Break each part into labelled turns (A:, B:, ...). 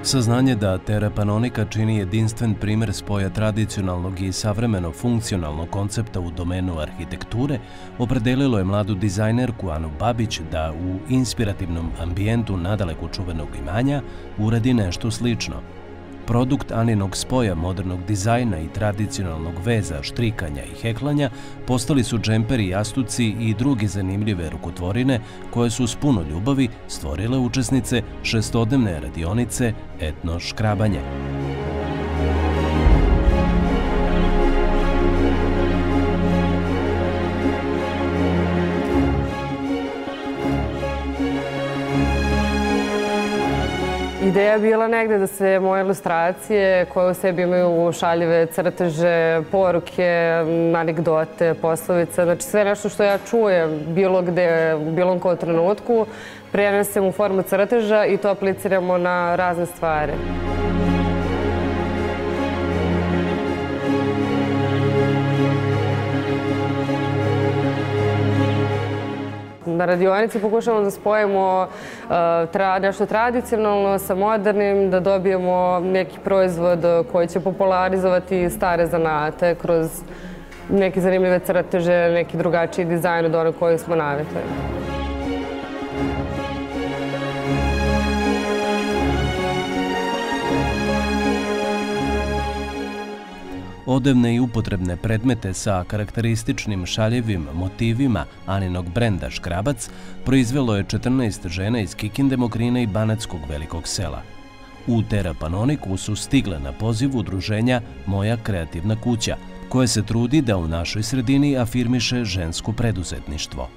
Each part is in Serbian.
A: Saznanje da Terra Panonica čini jedinstven primer spoja tradicionalnog i savremeno funkcionalnog koncepta u domenu arhitekture opredelilo je mladu dizajnerku Anu Babić da u inspirativnom ambijentu nadaleko čuvenog imanja uradi nešto slično. Produkt Aninog spoja modernog dizajna i tradicionalnog veza, štrikanja i heklanja postali su džemperi, jastuci i drugi zanimljive rukotvorine koje su s puno ljubavi stvorile učesnice šestodnevne radionice Etno škrabanje.
B: Ideja je bila negde da se moje ilustracije koje u sebi imaju šaljive crteže, poruke, anegdote, poslovice, znači sve nešto što ja čujem bilo gde, u bilo kom trenutku, prenesem u formu crteža i to apliciramo na razne stvari. Na radionici pokušamo da spojimo nešto tradicionalno sa modernim, da dobijemo neki proizvod koji će popularizovati stare zanate kroz neke zanimljive crteže, neki drugačiji dizajn od onog koji smo navikli.
A: Odevne i upotrebne predmete sa karakterističnim šaljivim motivima Aninog brenda Škrabac proizvelo je 14 žena iz Kikinde, Mokrina i Banatskog velikog sela. U Terra Panoniku su stigle na poziv udruženja Moja kreativna kuća, koje se trudi da u našoj sredini afirmiše žensko preduzetništvo.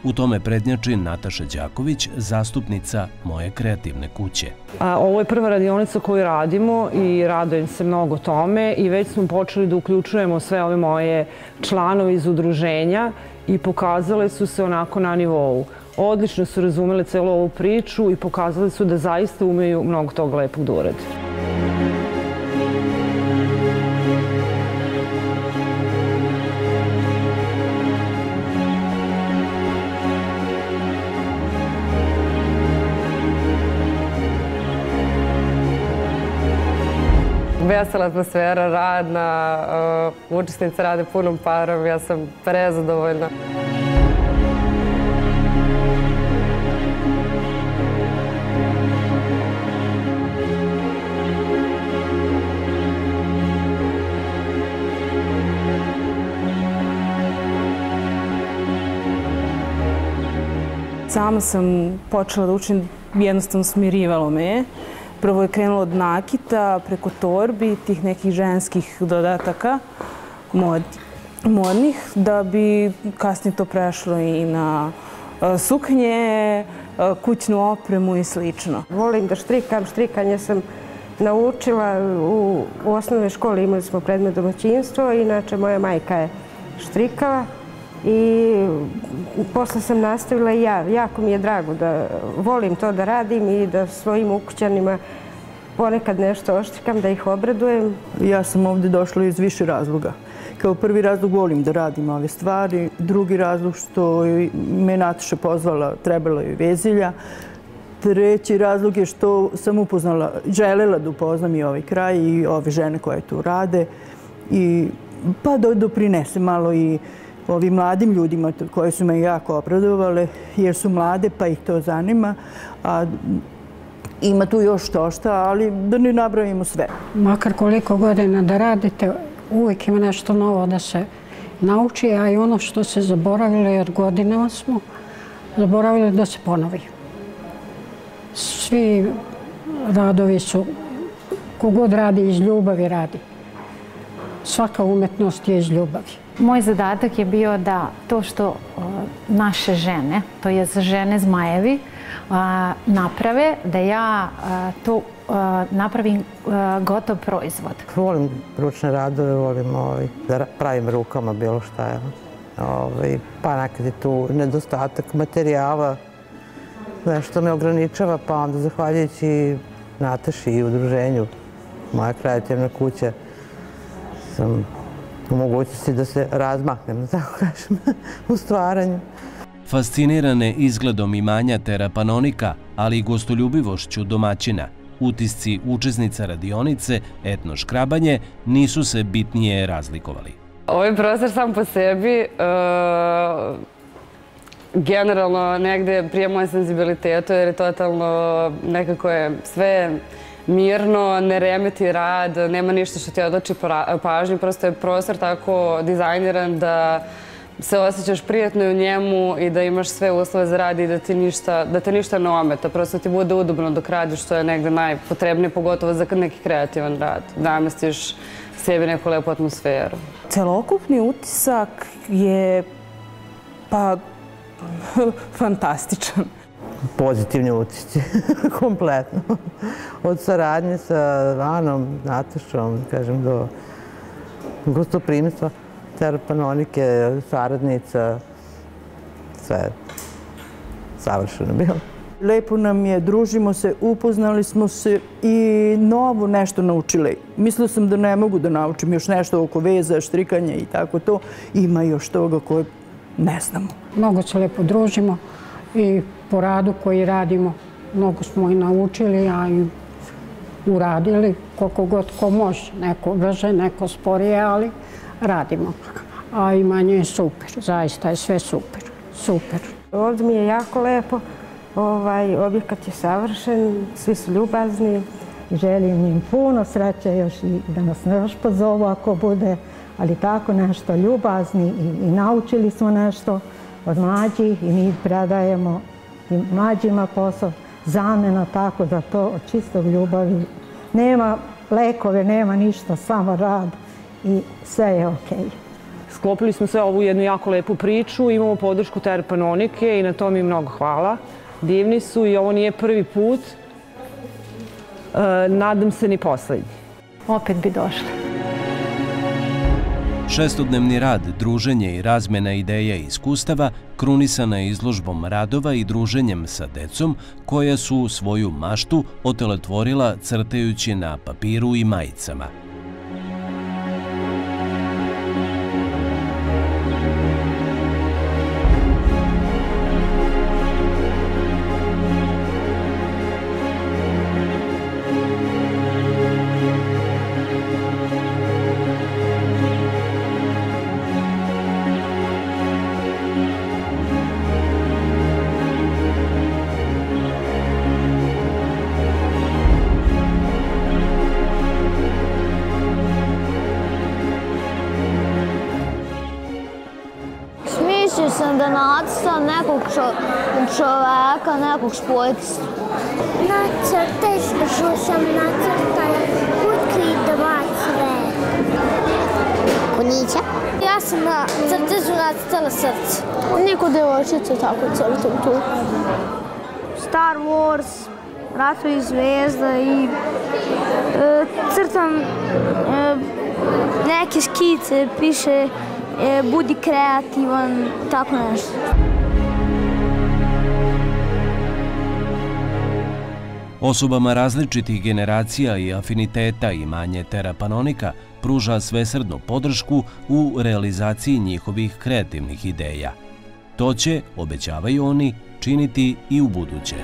A: U tome prednjači Nataša Đaković, zastupnica Moje kreativne kuće.
C: Ovo je prva radionica koju radimo i radujem se mnogo tome i već smo počeli da uključujemo sve ove moje članove iz udruženja i pokazale su se onako na nivou. Odlično su razumele celu ovu priču i pokazale su da zaista umeju mnogo toga lepog da urade.
B: Vesela atmosfera, radna, učesnice rade punom parom, ja sam prezadovoljna.
D: Sama sam počela da učim, jednostavno smirivalo me je. Prvo je krenulo od nakita, preko torbi, tih nekih ženskih dodataka modnih, da bi kasnije to prešlo i na suknje, kućnu opremu i slično.
E: Volim da štrikam, štrikanje sam naučila u osnovnoj školi, imali smo predmet domaćinstvo, inače moja majka je štrikala i posle sam nastavila i ja. Jako mi je drago da volim to da radim i da svojim ukućanima ponekad nešto oštrikam, da ih obradujem.
F: Ja sam ovde došla iz više razloga. Kao prvi razlog volim da radim ove stvari, drugi razlog što me Nataša pozvala, trebalo je vezilja. Treći razlog je što sam upoznala, želela da upoznam i ovaj kraj i ove žene koje tu rade i pa da doprinese malo i ovim mladim ljudima koje su me jako obradovale, jer su mlade pa ih to zanima, a ima tu još što-šta, ali da ne nabrojimo sve.
G: Makar koliko godina da radite, uvijek ima nešto novo da se nauči, a i ono što se zaboravilo, jer godinama smo zaboravili da se ponovi. Svi radovi su, kogod radi iz ljubavi radi. Svaka umetnost je iz ljubavi.
H: Moj zadatak je bio da to što naše žene, to je žene zmajevi, naprave, da ja to napravim gotov proizvod.
I: Volim ručne radove, volim da pravim rukama bilo šta. Pa nekad je tu nedostatak materijala, nešto me ograničava, pa onda zahvaljujući Nataši i udruženju Moja kreativna kuća sam u mogućnosti da se razmahnem, da tako kažem, u stvaranju.
A: Fascinirane izgledom imanja Terra Panonica, ali i gostoljubivošću domaćina, utisci učesnica radionice Etno škrabanje nisu se bitnije razlikovali.
B: Ovaj prostor sam po sebi generalno negde prije moje senzibilitetu, jer je totalno nekako je sve mirno, ne remeti rad, nema ništa što ti odlači pažnju, prosto je prostor tako dizajniran da se osjećaš prijatno u njemu i da imaš sve uslove za rad i da te ništa ne ometa. Prosto ti bude udobno dok radiš, što je negde najpotrebnije, pogotovo za neki kreativan rad. Namestiš sebi neku lepu atmosferu.
D: Celokupni utisak je fantastičan.
I: Pozitivni utisci, kompletno. Od saradnje sa Anom, Natašom, kažem, do gostoprimstva, Terapanonike, saradnica, sve savršeno bilo.
F: Lepo nam je, družimo se, upoznali smo se i novo nešto naučili. Mislila sam da ne mogu da naučim još nešto oko veza, štrikanja i tako to. Ima još toga koje ne znamo.
G: Mnogo se lepo družimo i po radu koji radimo mnogo smo i naučili, a i uradili koliko god ko može. Neko brže, neko sporije, ali radimo. A imanje je super, zaista je sve super. Super.
E: Ovdje mi je jako lepo. Objekat je savršen, svi su ljubazni.
J: Želim im puno sreće još i da nas još pozovu ako bude, ali tako nešto ljubazni i naučili smo nešto od mlađih i mi predajemo i mlađima posao, zamena tako da to od čistog ljubavi. Nema lekove, nema ništa, samo rad i sve je okej.
C: Sklopili smo sve ovu jednu jako lepu priču, imamo podršku Terapanonike i na tom im mnogo hvala. Divni su i ovo nije prvi put, nadam se ni poslednji.
H: Opet bi došli.
A: Šestodnevni rad, druženje i razmena ideja i iskustava krunisana je izložbom radova i druženjem sa decom koja su svoju maštu otelotvorila crtajući na papiru i majicama.
K: Mislio sam da nacrtam nekog čoveka, nekog sportistu.
L: Nacrtao sam kutku i 2 cveta.
K: Konića?
L: Ja sam na crtežu nacrtala srce.
K: Neko devojčica tako crtam tu.
L: Star Wars, Ratovi zvezda i crtam neke skice, piše budi kreativan, tako nešto.
A: Osobama različitih generacija i afiniteta imanje Terapanonika pruža svesrdnu podršku u realizaciji njihovih kreativnih ideja. To će, obećavaju oni, činiti i u buduće.